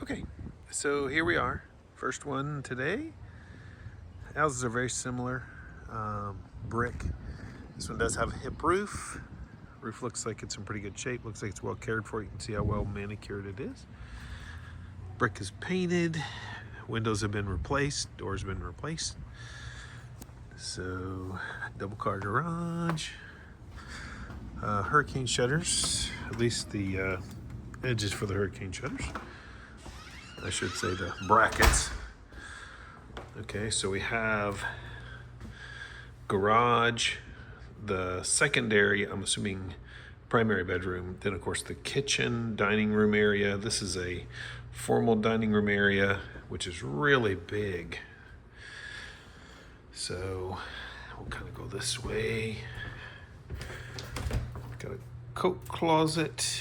Okay, so here we are. First one today. Houses are very similar. Brick. This one does have a hip roof. Roof looks like it's in pretty good shape. Looks like it's well cared for. You can see how well manicured it is. Brick is painted. Windows have been replaced. Doors have been replaced. So, double car garage. Hurricane shutters. At least the edges for the hurricane shutters. I should say the brackets. Okay, so we have garage, the secondary, I'm assuming primary bedroom, then of course the kitchen, dining room area. This is a formal dining room area, which is really big. So we'll kind of go this way. Got a coat closet.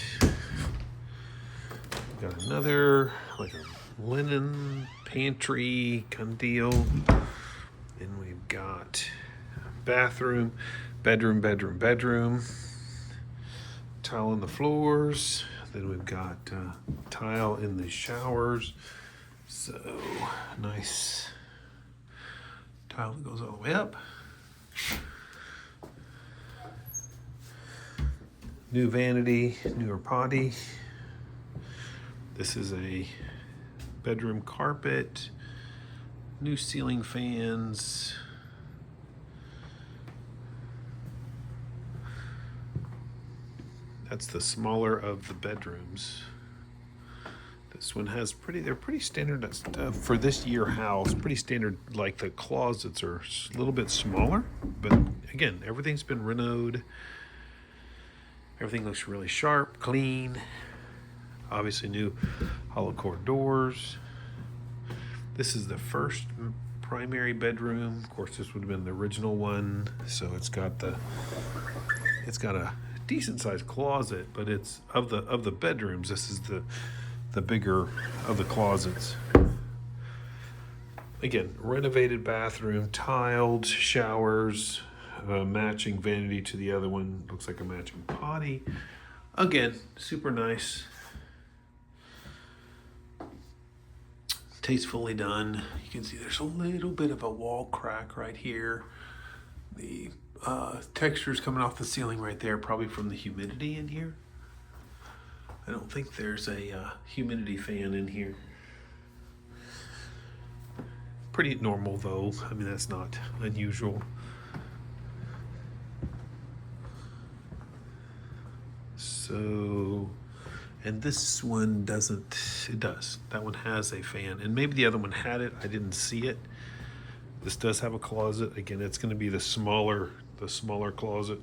Got another, like a linen pantry kind of deal. Then we've got bathroom, bedroom. Tile on the floors. Then we've got tile in the showers. So nice tile that goes all the way up. New vanity, newer potty. This is a bedroom carpet, new ceiling fans. That's the smaller of the bedrooms. This one has they're pretty standard for this year house, pretty standard, like the closets are a little bit smaller, but again, everything's been renoed. Everything looks really sharp, clean. Obviously new hollow core doors. This is the first primary bedroom. Of course, this would have been the original one. So it's got a decent sized closet, but it's of the bedrooms, this is the bigger of the closets. Again, renovated bathroom, tiled showers, matching vanity to the other one. Looks like a matching potty. Again, super nice. Tastefully done. You can see there's a little bit of a wall crack right here. The texture's coming off the ceiling right there, probably from the humidity in here. I don't think there's a humidity fan in here. Pretty normal though. I mean, that's not unusual. So, and this one doesn't, it does. That one has a fan, and maybe the other one had it, I didn't see it. This does have a closet. Again, it's going to be the smaller closet.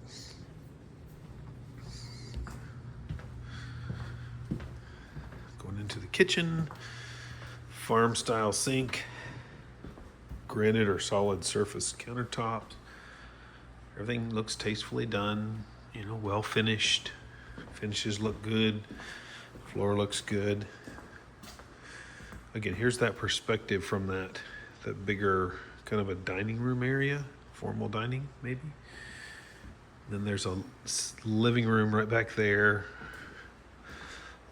Going into the kitchen, farm style sink, granite or solid surface countertops. Everything looks tastefully done, well finished. Finishes look good. Floor looks good. Again, here's that perspective from that bigger kind of a dining room area, formal dining maybe. Then there's a living room right back there.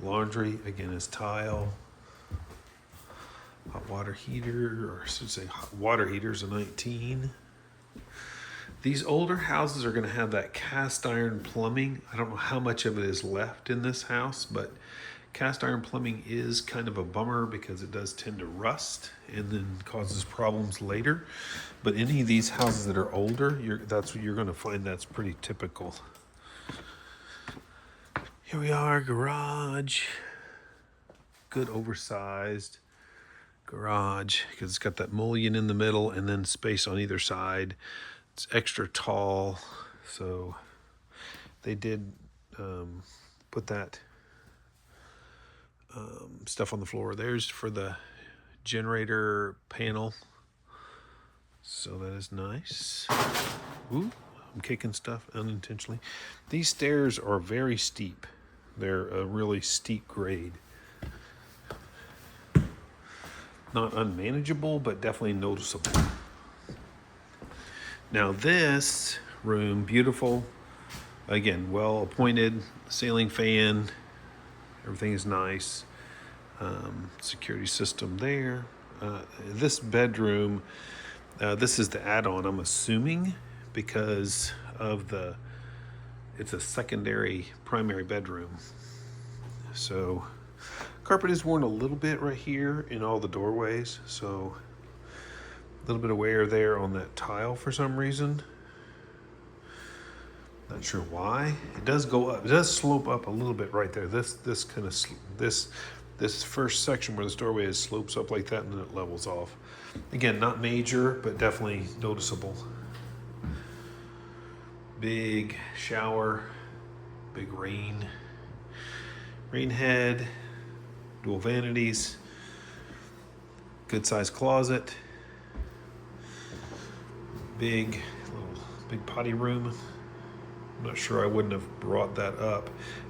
Laundry, again, is tile. Hot water heater, or I should say hot water heater's a 19. These older houses are going to have that cast iron plumbing. I don't know how much of it is left in this house, but cast iron plumbing is kind of a bummer because it does tend to rust and then causes problems later. But any of these houses that are older, that's what you're going to find. That's pretty typical. Here we are, garage. Good oversized garage because it's got that mullion in the middle and then space on either side. It's extra tall, so they did put that stuff on the floor. There's for the generator panel, so that is nice. Ooh, I'm kicking stuff unintentionally. These stairs are very steep. They're a really steep grade. Not unmanageable, but definitely noticeable. Now this room, beautiful. Again, well appointed, ceiling fan. Everything is nice. Security system there. This bedroom, this is the add-on, I'm assuming, because of it's a secondary primary bedroom. So carpet is worn a little bit right here in all the doorways, so a little bit of wear there on that tile for some reason. Not sure why. It does go up. It does slope up a little bit right there. This kind of this first section where this doorway is slopes up like that, and then it levels off. Again, not major, but definitely noticeable. Big shower, big rain head, dual vanities, good sized closet, big potty room. I'm not sure I wouldn't have brought that up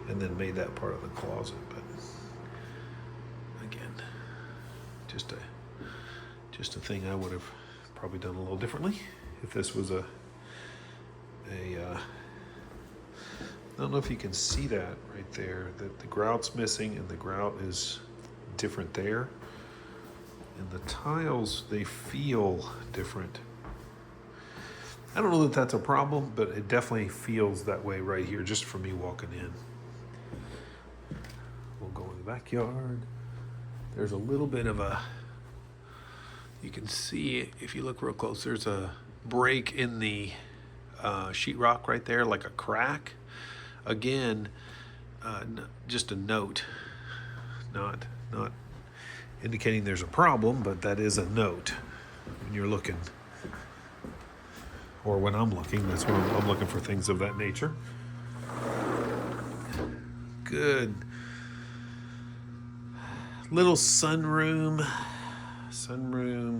and then made that part of the closet, but again, just a thing I would have probably done a little differently if this was I don't know if you can see that right there, that the grout's missing and the grout is different there. And the tiles, they feel different. I don't know that that's a problem, but it definitely feels that way right here just from me walking in. We'll go in the backyard. There's a little bit of you can see if you look real close, there's a break in the sheetrock right there, like a crack. Again, just a note, not indicating there's a problem, but that is a note when you're looking, or when I'm looking. That's when I'm looking for things of that nature. Good little sunroom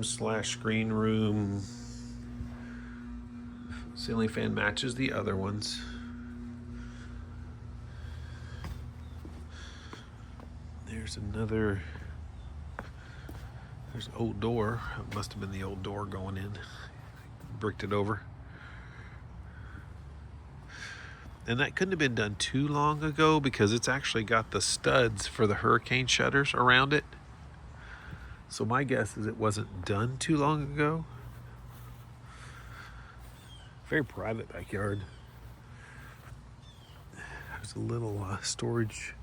slash screen room. Ceiling fan matches the other ones. There's an old door. It must have been the old door going in. Bricked it over. And that couldn't have been done too long ago because it's actually got the studs for the hurricane shutters around it. So my guess is it wasn't done too long ago. Very private backyard. There's a little storage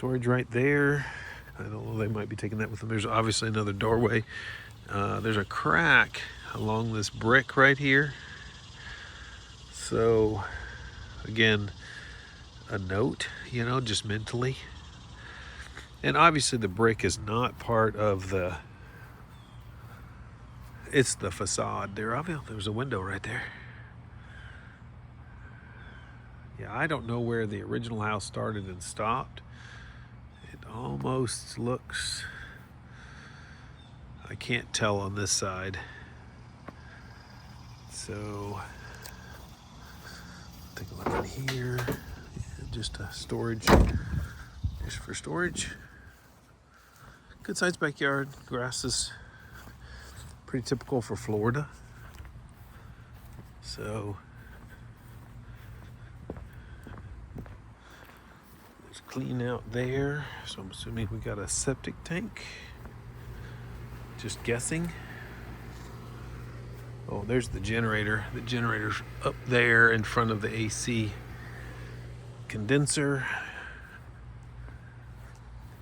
right there. I don't know, they might be taking that with them. There's obviously another doorway. There's a crack along this brick right here. So again, a note, just mentally. And obviously the brick is not part of it's the facade there. There's a window right there. Yeah, I don't know where the original house started and stopped. It almost looks, I can't tell on this side. So take a look in here. Yeah, just a storage, just for storage. Good sized backyard. Grass is pretty typical for Florida. So it's clean out there. So I'm assuming we got a septic tank. Just guessing. Oh, there's the generator. The generator's up there in front of the AC condenser.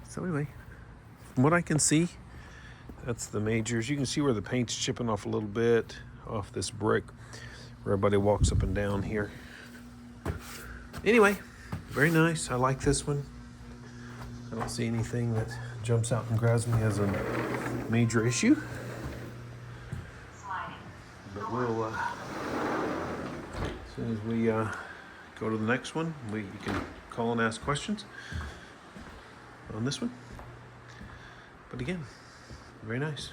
So anyway, from what I can see, that's the majors. You can see where the paint's chipping off a little bit off this brick where everybody walks up and down here. Anyway, very nice. I like this one. I don't see anything that jumps out and grabs me as a major issue. But we'll, as soon as we go to the next one, you can call and ask questions on this one. But again, very nice.